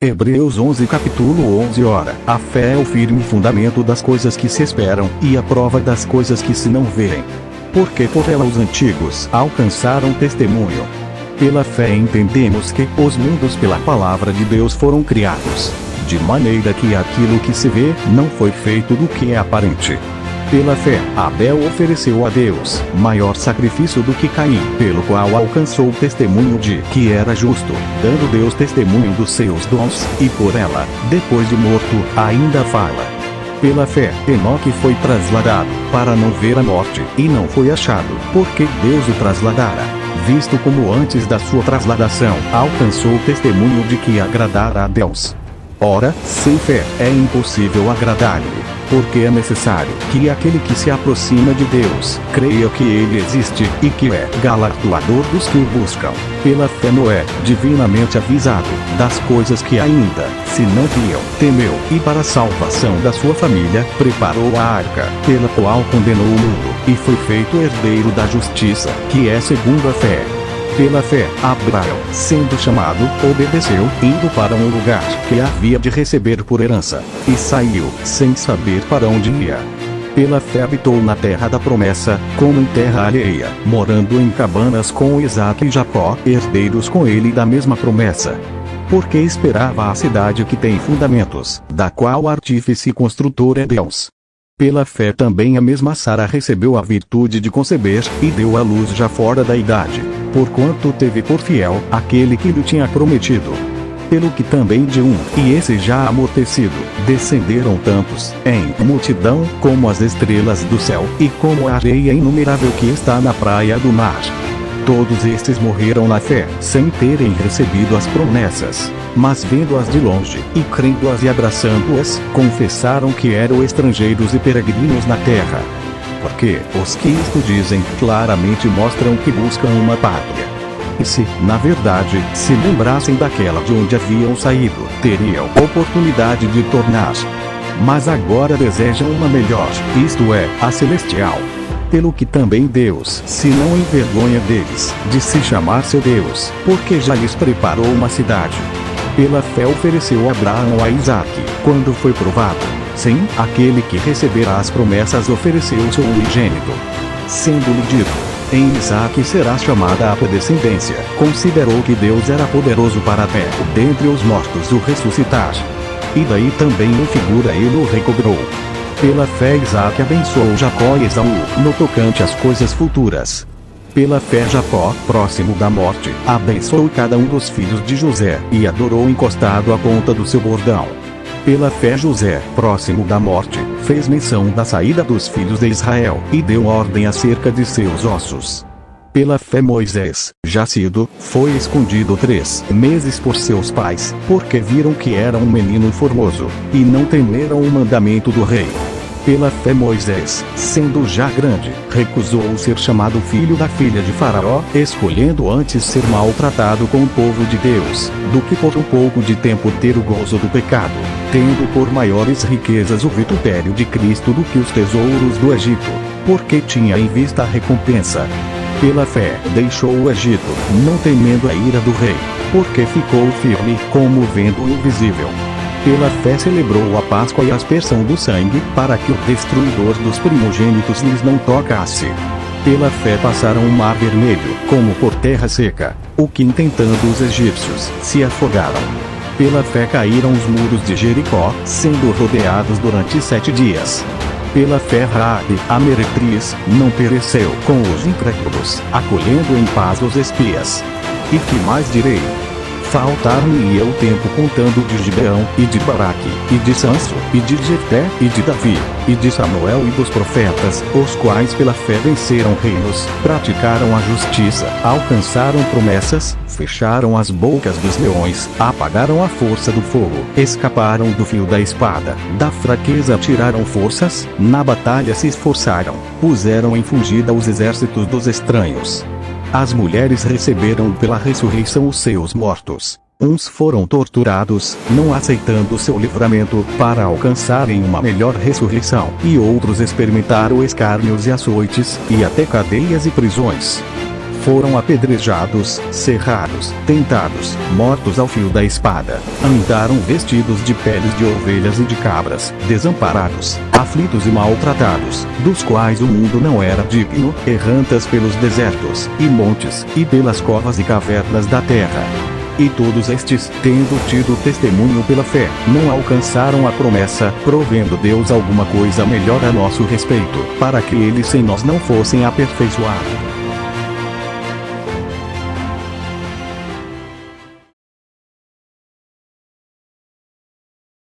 Hebreus 11 capítulo 11. Ora, a fé é o firme fundamento das coisas que se esperam, e a prova das coisas que se não veem. Porque por ela os antigos alcançaram testemunho. Pela fé entendemos que os mundos pela palavra de Deus foram criados, de maneira que aquilo que se vê não foi feito do que é aparente. Pela fé, Abel ofereceu a Deus maior sacrifício do que Caim, pelo qual alcançou o testemunho de que era justo, dando Deus testemunho dos seus dons, e por ela, depois de morto, ainda fala. Pela fé, Enoque foi trasladado, para não ver a morte, e não foi achado, porque Deus o trasladara, visto como antes da sua trasladação, alcançou o testemunho de que agradara a Deus. Ora, sem fé, é impossível agradar-lhe, porque é necessário que aquele que se aproxima de Deus, creia que ele existe, e que é galardoador dos que o buscam. Pela fé Noé, divinamente avisado, das coisas que ainda se não viam, temeu, e para a salvação da sua família, preparou a arca, pela qual condenou o mundo, e foi feito herdeiro da justiça, que é segundo a fé. Pela fé, Abraão, sendo chamado, obedeceu, indo para um lugar que havia de receber por herança, e saiu, sem saber para onde ia. Pela fé habitou na terra da promessa, como em terra alheia, morando em cabanas com Isaque e Jacó, herdeiros com ele da mesma promessa. Porque esperava a cidade que tem fundamentos, da qual o artífice e construtor é Deus. Pela fé também a mesma Sara recebeu a virtude de conceber, e deu à luz já fora da idade, porquanto teve por fiel aquele que lhe tinha prometido. Pelo que também de um, e esse já amortecido, descenderam tantos, em multidão, como as estrelas do céu, e como a areia inumerável que está na praia do mar. Todos estes morreram na fé, sem terem recebido as promessas, mas vendo-as de longe, e crendo-as e abraçando-as, confessaram que eram estrangeiros e peregrinos na terra. Porque os que isto dizem, claramente mostram que buscam uma pátria. E se, na verdade, se lembrassem daquela de onde haviam saído, teriam oportunidade de tornar. Mas agora desejam uma melhor, isto é, a celestial. Pelo que também Deus se não envergonha deles, de se chamar seu Deus, porque já lhes preparou uma cidade. Pela fé ofereceu Abraão a Isaque, quando foi provado. Sim, aquele que receberá as promessas ofereceu seu unigênito. Sendo-lhe dito, em Isaque será chamada a tua descendência, considerou que Deus era poderoso para até dentre os mortos o ressuscitar. E daí também em figura ele o recobrou. Pela fé Isaque abençoou Jacó e Esaú, no tocante às coisas futuras. Pela fé Jacó, próximo da morte, abençoou cada um dos filhos de José, e adorou encostado à ponta do seu bordão. Pela fé José, próximo da morte, fez menção da saída dos filhos de Israel, e deu ordem acerca de seus ossos. Pela fé Moisés, jacido, foi escondido 3 meses por seus pais, porque viram que era um menino formoso, e não temeram o mandamento do rei. Pela fé Moisés, sendo já grande, recusou ser chamado filho da filha de Faraó, escolhendo antes ser maltratado com o povo de Deus, do que por um pouco de tempo ter o gozo do pecado, tendo por maiores riquezas o vitupério de Cristo do que os tesouros do Egito, porque tinha em vista a recompensa. Pela fé, deixou o Egito, não temendo a ira do rei, porque ficou firme, como vendo o invisível. Pela fé celebrou a Páscoa e a aspersão do sangue, para que o destruidor dos primogênitos lhes não tocasse. Pela fé passaram o mar vermelho, como por terra seca, o que intentando os egípcios, se afogaram. Pela fé caíram os muros de Jericó, sendo rodeados durante 7 dias. Pela fé Raabe, a meretriz, não pereceu com os incrédulos, acolhendo em paz os espias. E que mais direi? Faltar-me-ia o tempo contando de Gibeão, e de Baraque, e de Sanso, e de Jefté, e de Davi, e de Samuel e dos profetas, os quais pela fé venceram reinos, praticaram a justiça, alcançaram promessas, fecharam as bocas dos leões, apagaram a força do fogo, escaparam do fio da espada, da fraqueza tiraram forças, na batalha se esforçaram, puseram em fugida os exércitos dos estranhos. As mulheres receberam pela ressurreição os seus mortos. Uns foram torturados, não aceitando seu livramento, para alcançarem uma melhor ressurreição, e outros experimentaram escárnios e açoites, e até cadeias e prisões. foram apedrejados, cerrados, tentados, mortos ao fio da espada. Andaram vestidos de peles de ovelhas e de cabras, desamparados, aflitos e maltratados, dos quais o mundo não era digno, errantes pelos desertos, e montes, e pelas covas e cavernas da terra. E todos estes, tendo tido testemunho pela fé, não alcançaram a promessa, provendo Deus alguma coisa melhor a nosso respeito, para que eles sem nós não fossem aperfeiçoados.